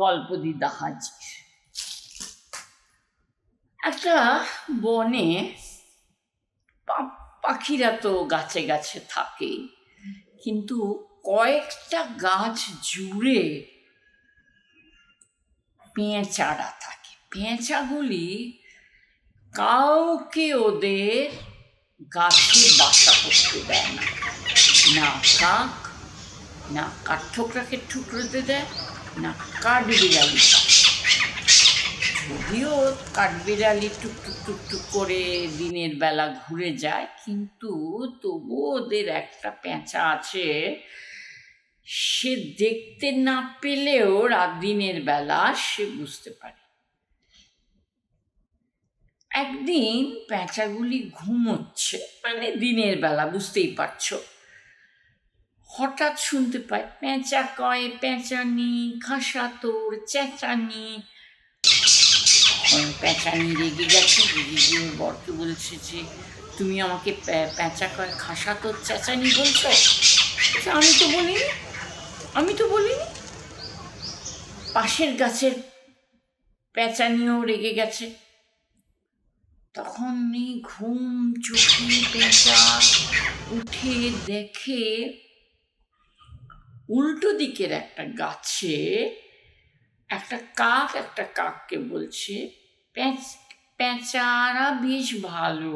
গল্প দিদা হাজির। একটা বনে পাখিরা তো গাছে গাছে থাকে, কিন্তু কয়েকটা গাছ জুড়ে পেঁচারা থাকে। পেঁচাগুলি কাউকে ওদের গাছে বাসা করতে দেয় না। না কাক, না কাঠঠোকরাকে ঠুকরোতে দেয়, না কাঠবিড়ালি। যদিও কাঠবিড়ালি টুকটুক টুকটুক করে দিনের বেলা ঘুরে যায়, কিন্তু তবুও ওদের একটা পেঁচা আছে, সে দেখতে না পেলেও রাত দিনের বেলা সে বুঝতে পারে। একদিন পেঁচাগুলি ঘুমোচ্ছে, মানে দিনের বেলা, বুঝতেই পারছো। হঠাৎ শুনতে পায় পেঁচা কয় পেঁচানি, খাসা তোর চেঁচানি। পেঁচানি রেগে গেছে, রেগে গিয়ে বরকে বলছে যে তুমি আমাকে পেঁচা কয় খাসা তোর চেঁচানি বলছো? আমি তো বলিনি, আমি তো বলিনি। পাশের গাছের পেঁচানিও রেগে গেছে। তখনই ঘুম চোখে পেঁচা উঠে দেখে উল্টো দিকের একটা গাছে একটা কাককে বলছে পেঁচারা বেশ ভালো।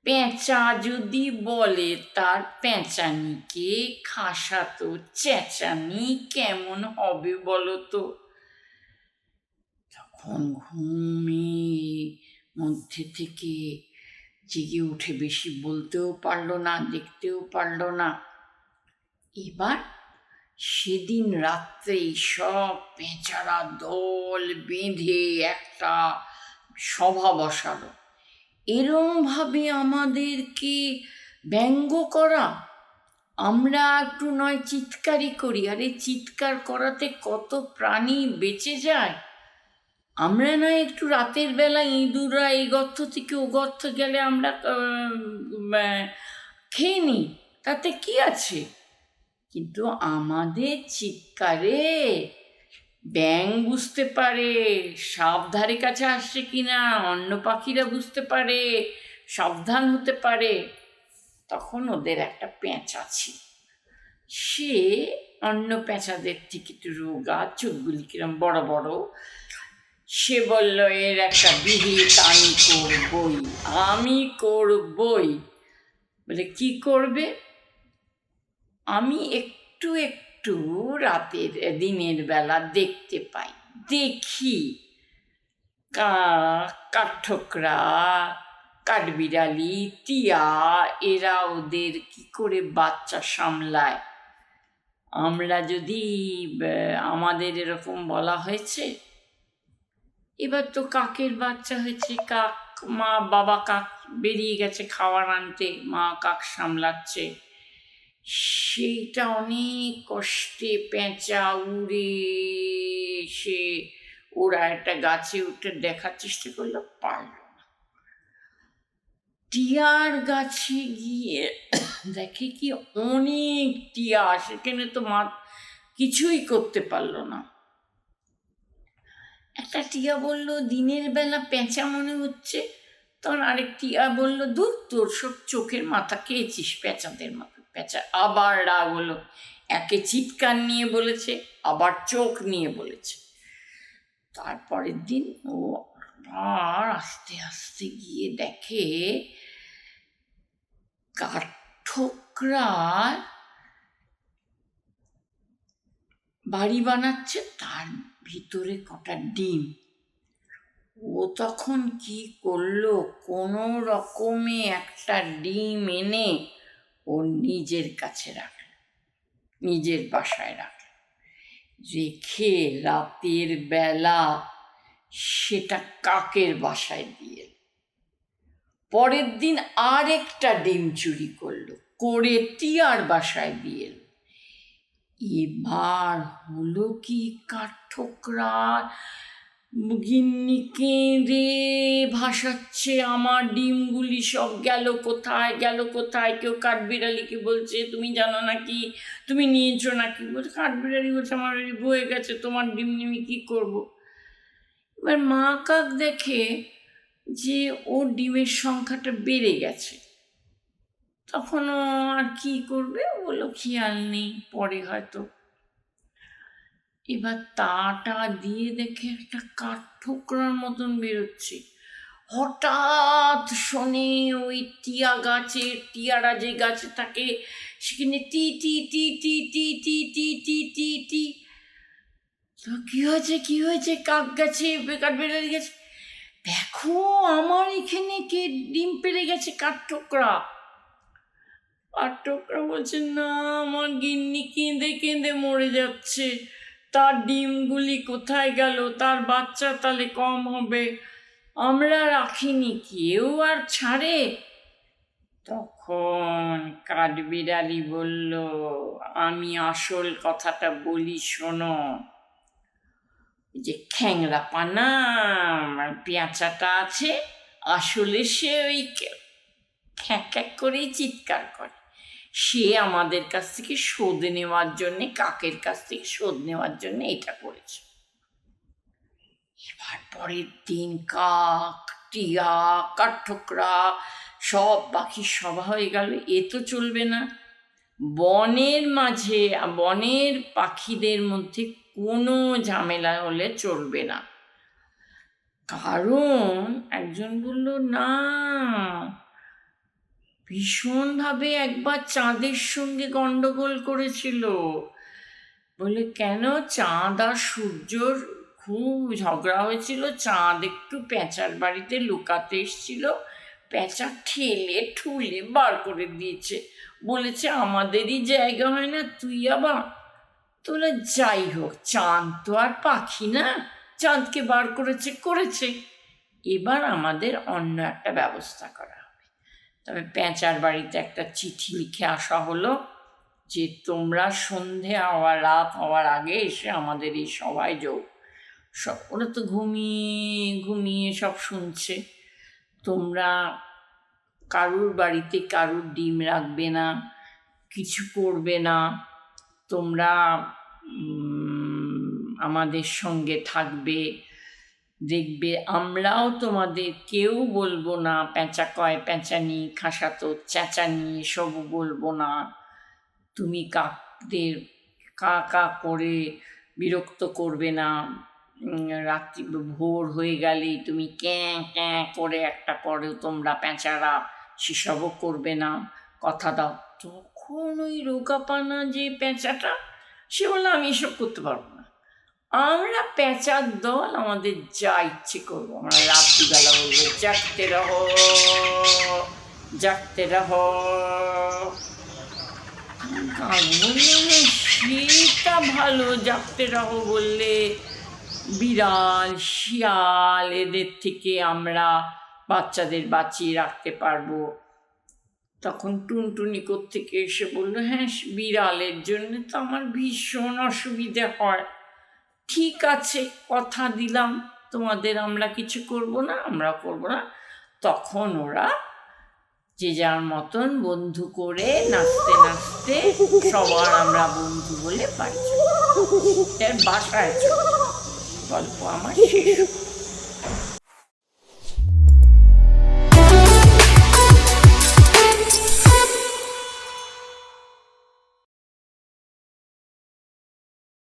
পেঁচা যদি বলে তার পেঁচানিকে খাসা তো চেঁচানি কেমন হবে বলো তো? তখন ঘুমের মধ্যে থেকে জেগে উঠে বেশি বলতেও পারলো না, দেখতেও পারলো না। এবার সেদিন রাত্রেই সব পেঁচারা দল বেঁধে একটা সভা বসালো। এরমভাবে আমাদেরকে ব্যঙ্গ করা, আমরা একটু নয় চিৎকারই করি, আরে চিৎকার করাতে কত প্রাণী বেঁচে যায়। আমরা না একটু রাতের বেলা ইঁদুররা এই গর্ত থেকে ও গর্ত গেলে আমরা খেয়ে নিই, তাতে কি আছে? কিন্তু আমাদের চিৎকারে ব্যাঙ বুঝতে পারে সাপ ধারে কাছে আসছে কিনা, অন্য পাখিরা বুঝতে পারে, সাবধান হতে পারে। তখন ওদের একটা পেঁচা ছিল, সে অন্য পেঁচাদের থেকে একটু রোগা, চোখগুলি কিরম বড় বড়। সে বলল এর একটা বিহিত আমি করবই। বলে কি করবে? আমি একটু একটু রাতের দিনের বেলা দেখতে পাই, দেখি কাঠঠোকরা, কাঠবিড়ালি, টিয়া এরা ওদের কি করে বাচ্চা সামলায়। আমরা যদি আমাদের এরকম বলা হয়েছে, এবার তো কাকের বাচ্চা হয়েছে, কাক মা বাবা কাক বেরিয়ে গেছে খাবার আনতে, মা কাক সামলাচ্ছে। সেইটা অনেক কষ্টে পেঁচা উড়ে সে ওরা একটা গাছে উঠে দেখার চেষ্টা করলো, পারল না। টিয়ার গাছে গিয়ে দেখে কি অনেক টিয়া, সেখানে তো মা কিছুই করতে পারলো না। একটা টিয়া বলল দিনের বেলা পেঁচা মনে হচ্ছে। তখন আরেক টিয়া বলল দূর, তোর সব চোখের মাথা খেয়েছিস পেঁচাদের মাথা। পেঁচা আবার রাগ হলো, একে চিৎকার নিয়ে বলেছে, আবার চোখ নিয়ে বলেছে। তারপরের দিন ও আবার আস্তে আস্তে গিয়ে দেখে কাঠঠোকরা বাড়ি বানাচ্ছে, তার ভিতরে কটা ডিম। ও তখন কি করলো, কোনো রকমে একটা ডিম এনে ও নিজের কাছে রাখল, নিজের বাসায় রাখল। রেখে রাতের বেলা সেটা কাকের বাসায় দিয়ে। পরের দিন আর একটা ডিম চুরি করলো, করে টিয়ার বাসায় দিয়ে। এবার হলো কি, কাঠঠোকরা গিন্নি কেঁদে ভাসাচ্ছে, আমার ডিমগুলি সব গেল কোথায়, গেল কোথায়। কেউ কাঠবিড়ালিকে বলছে তুমি জানো নাকি, তুমি নিয়েছো নাকি। বলছে কাঠবিড়ালি বলছে আমার বয়ে গেছে, তোমার ডিম নিয়ে আমি কী করবো। এবার মা কাক দেখে যে ওর ডিমের সংখ্যাটা বেড়ে গেছে, তখন ও আর কি করবে, বললো খেয়াল নেই, পরে হয়তো। এবার তাটা দিয়ে দেখে একটা কাঠঠোকরার মতন বেরোচ্ছে। হঠাৎ শোনে ওই টিয়া গাছের, টিয়ারা যে গাছে থাকে সেখানে টি টি টি টি টি টি টি টি টি টি। তো কি হয়েছে, কি হয়েছে, কাক গেছে, কাঠবিড়ালি গেছে, দেখো আমার এখানে কে ডিম পেড়ে গেছে, কাঠঠোকরা। কাঠঠোকরা বলছে না, আমার গিন্নি কেঁদে কেঁদে মরে যাচ্ছে, তার ডিমগুলি কোথায় গেল, তার বাচ্চা তাহলে কম হবে, আমরা রাখিনি, কেউ আর ছাড়ে। তখন কাঠবিড়ালি বলল, আমি আসল কথাটা বলি শোনো। যে খ্যাংরা পানা পেঁচাটা আছে, আসলে সে ওই খ্যাঁক খ্যাঁক করেই চিৎকার করে, সে আমাদের কাছ থেকে শোধ নেওয়ার জন্যে, কাকের কাছ থেকে শোধ নেওয়ার জন্য এটা করেছে। এবার পরের দিন কাক, টিয়া, কাঠঠোকরা সব পাখির সভা হয়ে গেল, এ তো চলবে না, বনের মাঝে, বনের পাখিদের মধ্যে কোনো ঝামেলা হলে চলবে না। কারণ একজন বলল না, ভীষণভাবে একবার চাঁদের সঙ্গে গন্ডগোল করেছিল। বলে কেন, চাঁদ আর সূর্যর খুব ঝগড়া হয়েছিল, চাঁদ একটু পেঁচার বাড়িতে লুকাতে এসেছিল, পেঁচা ঠেলে ঠুলে বার করে দিয়েছে, বলেছে আমাদেরই জায়গা হয় না, তুই আবার। তোলা যাই হোক, চাঁদ তো আর পাখি না, চাঁদকে বার করেছে করেছে, এবার আমাদের অন্য একটা ব্যবস্থা করা হবে। তবে পেঁচার বাড়িতে একটা চিঠি লিখে আসা হলো যে তোমরা সন্ধে হওয়ার, রাত হওয়ার আগে এসে আমাদের এই সভায় যোগ। সব ওরা তো ঘুমিয়ে ঘুমিয়ে সব শুনছে। তোমরা কারুর বাড়িতে কারুর ডিম রাখবে না, কিছু করবে না, তোমরা আমাদের সঙ্গে থাকবে, দেখবে আমরাও তোমাদের কেউ বলবো না পেঁচা কয় পেঁচানি, খাসাতো চেঁচানি, সব বলবো না। তুমি কাকদের কা কা করে বিরক্ত করবে না, রাত্রি ভোর হয়ে গেলেই তুমি ক্যাঁ ক্যাঁ করে একটা করো তোমরা পেঁচারা, সেসবও করবে না, কথা দাও। তখন ওই রোগাপানা যে পেঁচাটা, সে বললো আমি এসব করতে পারবো না, আমরা পেঁচার দল, আমাদের যা ইচ্ছে করবো, আমরা রাত্রিবেলা বলবো জাগতে রহো জাগতে রহো। সেটা ভালো, জাগতে রহো বললে বিড়াল, শিয়াল এদের থেকে আমরা বাচ্চাদের বাঁচিয়ে রাখতে পারবো। তখন টুনটুনি কোত্থেকে এসে বললো, হ্যাঁ বিড়ালের জন্য তো আমার ভীষণ অসুবিধে হয়, ঠিক আছে কথা দিলাম তোমাদের, আমরা কিছু করব না, আমরা করব না। তখন ওরা যে যার মতন বন্ধু করে নাচতে নাচতে সবার আমরা বন্ধু বলে বাড়ি চলে, বাসায় চলে। গল্প আমার শেষ।